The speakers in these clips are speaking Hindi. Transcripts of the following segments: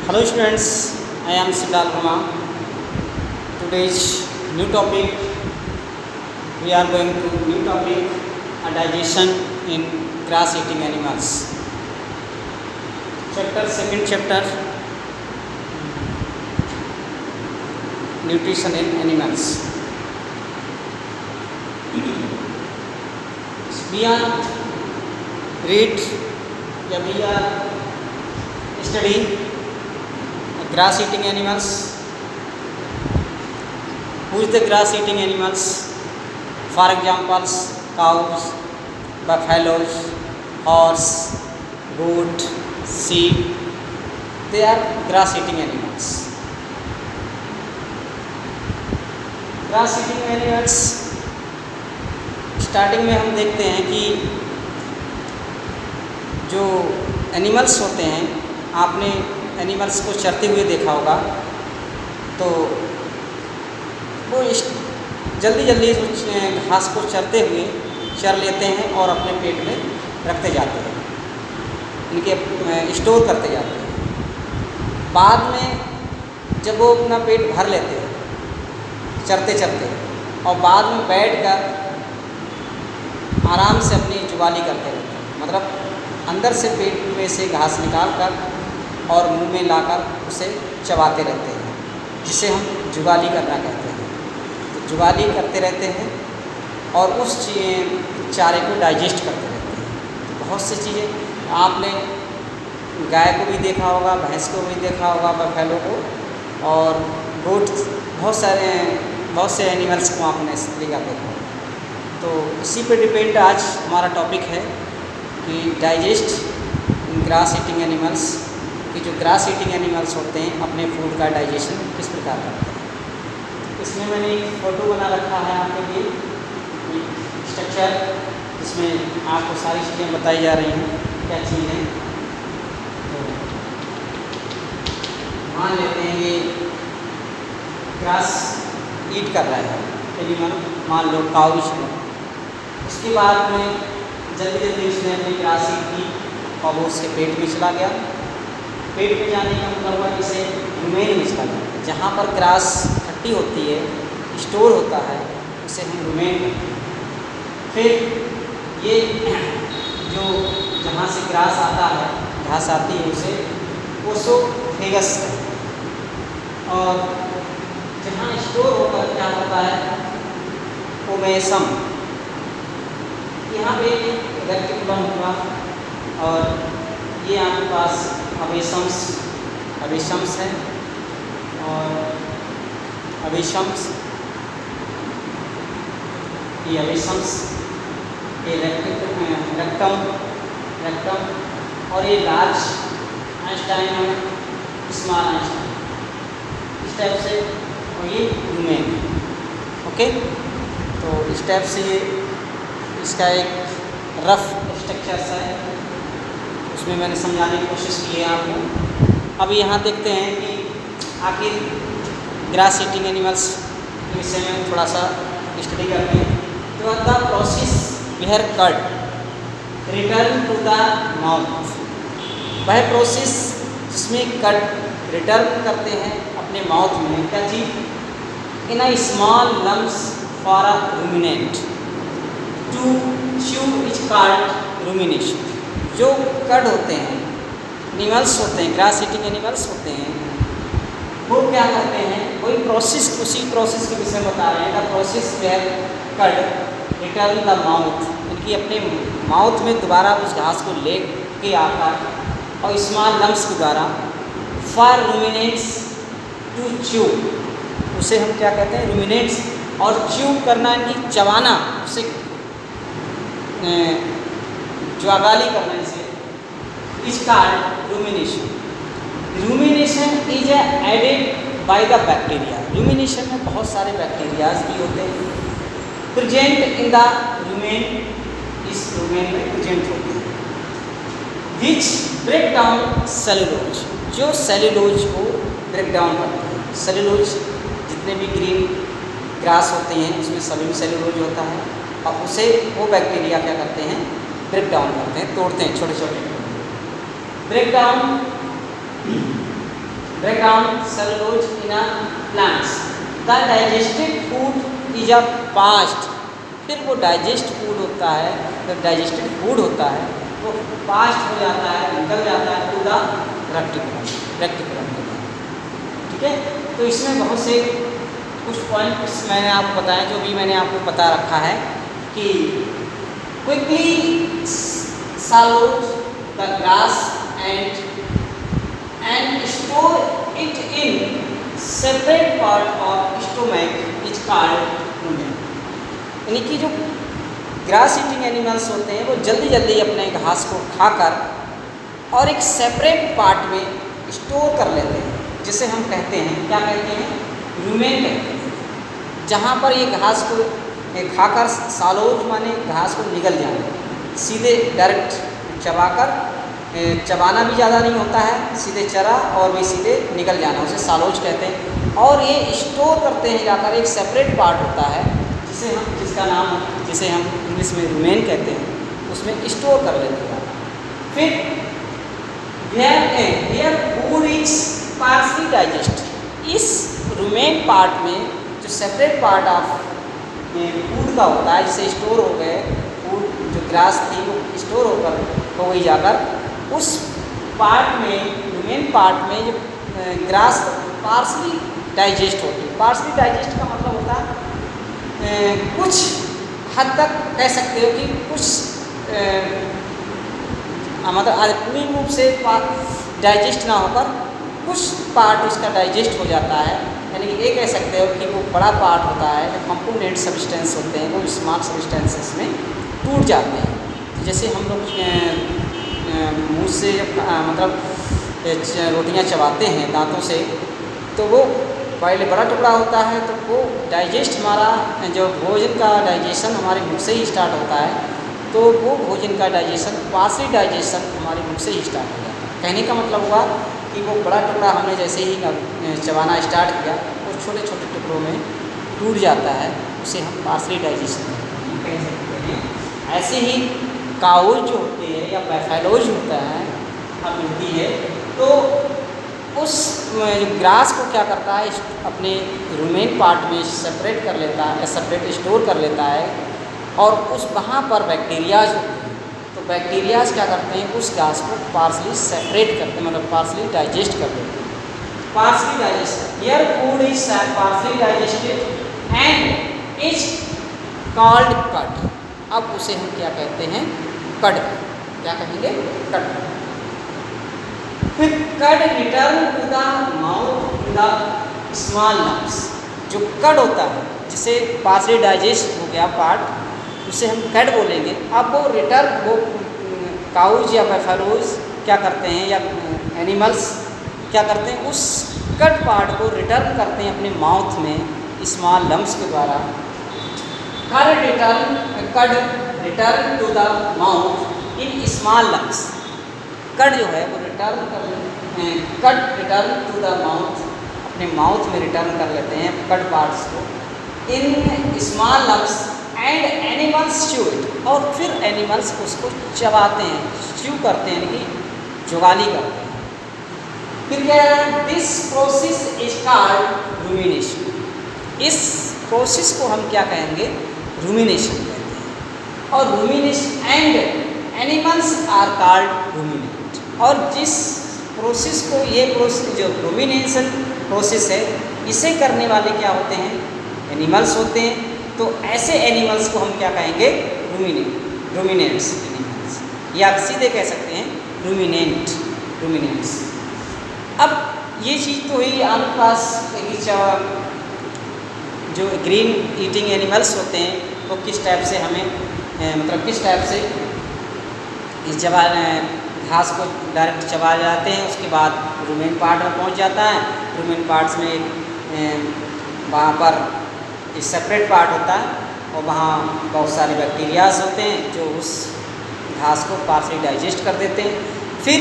Hello students, I am Siddharth Verma. Today's new topic, we are going to new topic, digestion in grass eating animals. Second chapter, nutrition in animals. We are read, we are study grass eating animals. Who is the grass eating animals? For examples, cows, buffaloes, horse, goat, sheep. They are grass eating animals. grass eating animals starting में हम देखते हैं कि जो एनिमल्स होते हैं, आपने एनिमल्स को चरते हुए देखा होगा, तो वो जल्दी जल्दी घास को चरते हुए चर लेते हैं और अपने पेट में रखते जाते हैं, इनके स्टोर करते जाते हैं। बाद में जब वो अपना पेट भर लेते हैं चरते चरते, और बाद में बैठकर आराम से अपनी जुगाली करते रहते हैं, मतलब अंदर से पेट में से घास निकाल कर और मुंह में लाकर उसे चबाते रहते हैं, जिसे हम जुगाली करना कहते हैं। तो जुगाली करते रहते हैं और उस चारे को डाइजेस्ट करते रहते हैं। तो बहुत सी चीज़ें आपने गाय को भी देखा होगा, भैंस को भी देखा होगा, बफेलो को और गोट, बहुत से एनिमल्स को आपने इस तरीका देखा। तो इसी पे डिपेंड आज हमारा टॉपिक है कि डाइजेस्ट इन ग्रास ईटिंग एनिमल्स, कि जो ग्रास ईटिंग एनिमल्स होते हैं अपने फूड का डाइजेशन किस प्रकार करते हैं। इसमें मैंने एक फ़ोटो बना रखा है आपके लिए, स्ट्रक्चर, जिसमें आपको सारी चीज़ें बताई जा रही हैं क्या चीज़ें। तो मान लेते हैं ये ग्रास ईट कर रहा है एनिमल, मान लो काउच है। उसके बाद में जल्दी जल्दी उसने अपनी ग्रास ईट की और वो उसके पेट में चला गया। पेट में जाने का मतलब हुआ इसे रुमेन में चला गया। जहाँ पर ग्रास खट्टी होती है, स्टोर होता है, उसे हम रुमेन कहते हैं। फिर ये जो जहाँ से ग्रास आता है, घास आती है, उसे ओसोफेगस कहते हैं। और जहाँ स्टोर होकर क्या होता है, ओमेसम। यहाँ पे रेक्टिकुलम हुआ और ये आपके पास अवेशम्स है और अवेशम्स, ये रेक्टम और ये लार्ज आइंस्टाइन है, स्मॉल आइंस्टाइन, इस टाइप से, और ये रुमेन। ओके, तो इस टाइप से ये इसका एक रफ स्ट्रक्चर सा है, उसमें मैंने समझाने की कोशिश की है आपको। अब यहाँ देखते हैं कि आखिर ग्रास ईटिंग एनिमल्स के विषय में थोड़ा सा स्टडी करते हैं। तो the process where cud return to the mouth, वह प्रोसेस जिसमें कट रिटर्न करते हैं अपने माउथ में, क्या चीज़, in a small lumps for a ruminant to chew is called rumination. जो कड होते हैं, एनिमल्स होते हैं, ग्रास ईटिंग एनिमल्स होते हैं, वो क्या करते हैं, वही प्रोसेस, उसी प्रोसेस के विषय में बता रहे हैं। द प्रोसेस वेयर कड रिटर्न द माउथ, इनकी अपने माउथ में दोबारा उस घास को ले के आकर और स्मॉल लम्स के द्वारा फॉर रूमिनेट्स टू च्यू, उसे हम क्या कहते हैं, रूमिनेट्स। और च्यू करना इनकी चबाना, उसे ज्वागाली करना, इसे is called rumination. Rumination is aided by the bacteria. Rumination में बहुत सारे बैक्टीरियाज भी होते हैं प्रेजेंट इन द रूमेन, इस रूमेन में प्रेजेंट होते हैं, विच ब्रेक डाउन सेलुलोज, जो सेलुलोज को ब्रेक डाउन करते हैं। सेलुलोज जितने भी ग्रीन ग्रास होते हैं उसमें सेलुलोज होता है, और उसे वो बैक्टीरिया क्या करते हैं, ब्रेक डाउन करते हैं, तोड़ते हैं छोटे छोटे break down break down cellulose in a plants. The digested food is a passed, फिर वो डाइजेस्ट फूड होता है, जब डाइजेस्टेड फूड होता है वो पास्ट हो जाता है, निकल जाता है टू द रेक्टिकुलम के बाद। ठीक है, तो इसमें बहुत से कुछ पॉइंट्स मैंने आपको बताया, जो भी मैंने आपको बता रखा है कि quickly solve the grass and store it in separate part of stomach is called rumen. यानी कि जो ग्रास ईटिंग एनिमल्स होते हैं वो जल्दी जल्दी अपने घास को खाकर और एक सेपरेट पार्ट में स्टोर कर लेते हैं, जिसे हम कहते हैं, क्या कहते हैं, रूमेन कहते हैं। जहाँ पर ये घास को खाकर, सालोज माने घास को निगल जाना, सीधे डायरेक्ट चबाकर, चबाना भी ज़्यादा नहीं होता है, सीधे चरा और भी सीधे निकल जाना, उसे सालोज कहते हैं। और ये स्टोर करते हैं जाकर, एक सेपरेट पार्ट होता है जिसका नाम, जिसे हम इंग्लिश में रूमेन कहते हैं, उसमें स्टोर कर लेते हैं। फिर where food is partially digest, इस रूमेन पार्ट में जो सेपरेट पार्ट ऑफ फूड का होता है, जिसे स्टोर हो गए फूड, जो ग्रास थी वो स्टोर होकर हो गई जाकर, उस पार्ट में, रूमेन पार्ट में जो ग्रास पार्शली डाइजेस्ट होती है। पार्शली डाइजेस्ट का मतलब होता है कुछ हद तक कह सकते हो कि कुछ मतलब पूर्ण रूप से डाइजेस्ट ना होकर कुछ पार्ट उसका डाइजेस्ट हो जाता है। यानी कि ये कह सकते हो कि वो बड़ा पार्ट होता है, जो कंपोनेंट सब्सटेंस होते हैं वो स्मॉल सब्सटेंसेस में टूट जाते हैं। तो जैसे हम लोग मुँह से मतलब रोटियां चबाते हैं दांतों से, तो वो पहले बड़ा टुकड़ा होता है, तो वो डाइजेस्ट, हमारा जो भोजन का डाइजेशन हमारे मुंह से ही स्टार्ट होता है, तो वो भोजन का डाइजेशन, पार्शली डाइजेशन हमारे मुंह से ही स्टार्ट हो जाता है। कहने का मतलब हुआ कि वो बड़ा टुकड़ा हमने जैसे ही चबाना स्टार्ट किया, वो छोटे छोटे टुकड़ों में टूट जाता है, उसे हम पार्शली डाइजेशन कह सकते हैं। ऐसे ही काउज जो होते हैं या बैफेलोज होता है, अब मिलती है, तो उस ग्रास को क्या करता है, अपने रूमेन पार्ट में सेपरेट कर लेता है, सेपरेट स्टोर कर लेता है, और उस वहाँ पर बैक्टीरियाज होते हैं, तो बैक्टीरियाज क्या करते हैं, उस घास को पार्शली सेपरेट करते हैं, मतलब पार्शली डाइजेस्ट कर देते हैं। Partially digest, here food is partially digested and is called कड। अब उसे हम क्या कहते हैं, कड। क्या कहेंगे, कड। फिर cud return to the mouth to the small lumps. जो कड होता है, जिसे पार्शली डाइजेस्ट हो गया पार्ट, उसे हम कड बोलेंगे। अब वो रिटर्न, वो काउज या बैफेलोज क्या करते हैं, या एनिमल्स क्या करते हैं, उस कड पार्ट को रिटर्न करते हैं अपने माउथ में स्मॉल लम्स के द्वारा। Cud return to the mouth in small lumps. Cud जो है वो रिटर्न टू द माउथ, अपने माउथ में रिटर्न कर लेते हैं कड पार्ट्स को, in small lumps and animals chew it. और फिर एनिमल्स उसको चबाते हैं, च्यू करते हैं, यानी कि जुगाली करते हैं। फिर क्या है, this process is called rumination. इस प्रोसेस को हम क्या कहेंगे, रूमिनेशन कहते हैं। और rumination and animals are called ruminate. और जिस प्रोसेस को, ये प्रोसेस जो रूमिनेशन प्रोसेस है, इसे करने वाले क्या होते हैं, एनिमल्स होते हैं। तो ऐसे एनिमल्स को हम क्या कहेंगे, रूमिनेंट्स एनिमल्स, या सीधे कह सकते हैं रूमिनेंट्स। अब ये चीज़ तो हुई आपके पास, जो ग्रीन ईटिंग एनिमल्स होते हैं वो किस टाइप से हमें मतलब किस टाइप से चबा, घास को डायरेक्ट चबा जाते हैं, उसके बाद रूमेन पार्ट में पहुंच जाता है। रूमेन पार्ट्स में वहाँ पर एक सेपरेट पार्ट होता है, और वहाँ बहुत सारे बैक्टीरियाज होते हैं जो उस घास को पार्शली डाइजेस्ट कर देते हैं। फिर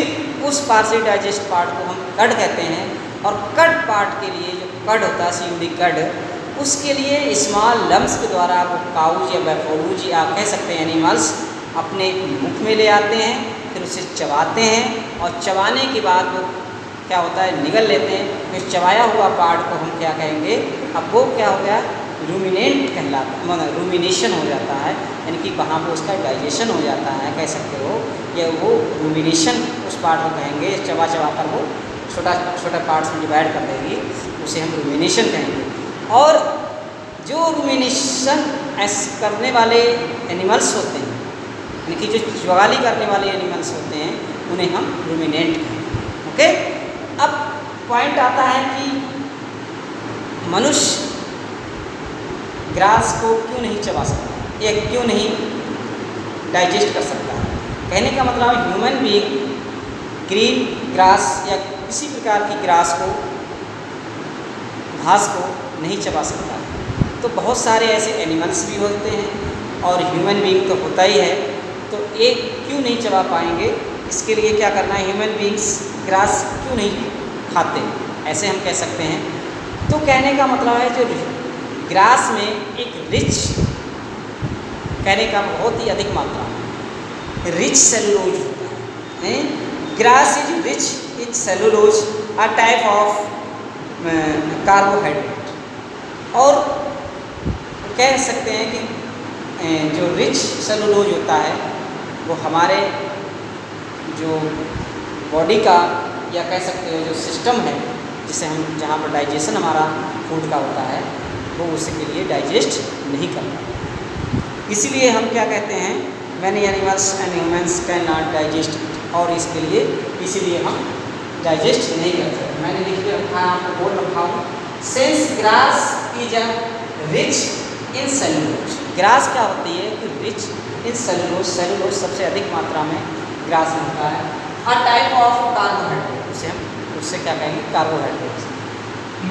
उस पार्शली डाइजेस्ट पार्ट को हम कड कहते हैं। और कड पार्ट के लिए जो कड होता है, सीयूडी कड, उसके लिए स्मॉल लम्स के द्वारा वो काउज या बैफेलोज या आप कह सकते हैं एनिमल्स अपने मुख में ले आते हैं, फिर उसे चबाते हैं, और चबाने के बाद वो क्या होता है, निगल लेते हैं, फिर चबाया हुआ पार्ट को हम क्या कहेंगे, अब वो क्या हो गया, रूमिनेंट कहलाता है, मतलब रूमिनेशन हो जाता है, यानी कि वहाँ पर उसका डाइजेशन हो जाता है कह सकते हो, या वो रूमिनेशन उस पार्ट को कहेंगे, चबा चबा कर वो छोटा छोटा पार्ट्स में डिवाइड कर देगी, उसे हम रूमिनेशन कहेंगे। और जो रूमिनेशन करने वाले एनिमल्स होते हैं, यानी कि जो चुगाली करने वाले एनिमल्स होते हैं, उन्हें हम रूमिनेंट कहेंगे। ओके, अब पॉइंट आता है कि मनुष्य ग्रास को क्यों नहीं चबा सकता या क्यों नहीं डाइजेस्ट कर सकता है। कहने का मतलब है ह्यूमन बीइंग ग्रीन ग्रास या किसी प्रकार की ग्रास को, घास को नहीं चबा सकता है। तो बहुत सारे ऐसे एनिमल्स भी होते हैं और ह्यूमन बीइंग तो होता ही है, तो एक क्यों नहीं चबा पाएंगे, इसके लिए क्या करना है, ह्यूमन बीइंग्स ग्रास क्यों नहीं खाते, ऐसे हम कह सकते हैं। तो कहने का मतलब है जो ग्रास में एक रिच, कहने का बहुत ही अधिक मात्रा में रिच सेलुलोज होता है। Grass is rich in cellulose, a type of carbohydrate. और कह सकते हैं कि जो रिच सेलुलोज होता है वो हमारे जो बॉडी का, या कह सकते हो जो सिस्टम है, जिसे हम जहाँ पर डाइजेशन हमारा फूड का होता है, वो उसके लिए डाइजेस्ट नहीं करता। इसीलिए हम क्या कहते हैं, many animals and humans can not digest, और इसके लिए इसीलिए हम डाइजेस्ट नहीं कर सकते। मैंने लिख के रखा है, आपको बोल रखा हूँ, since grass is a rich in cellulose. Grass क्या होती है कि रिच इन सेलुलोज, सेलुलोज सबसे अधिक मात्रा में ग्रास में होता है। अ टाइप ऑफ कार्बोहाइड्रेट, उसे हम उससे क्या कहेंगे, carbohydrate.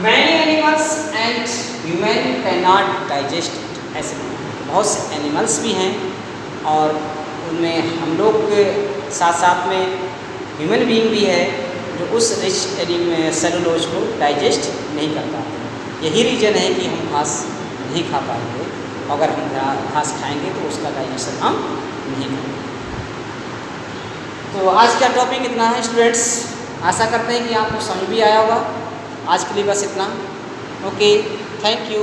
Many animals and human can not digest it. ऐसे बहुत से एनिमल्स भी हैं और उनमें हम लोग के साथ साथ में ह्यूमन बीइंग भी है जो उस रिच सेलुलोज को डाइजेस्ट नहीं कर पाते। यही रीज़न है कि हम घास नहीं खा पाएंगे, अगर हम घास खाएंगे तो उसका डाइजेशन हम नहीं करेंगे। तो आज का टॉपिक इतना है स्टूडेंट्स, आशा करते हैं कि आपको समझ भी आया होगा। आज के लिए बस इतना। Okay, thank you.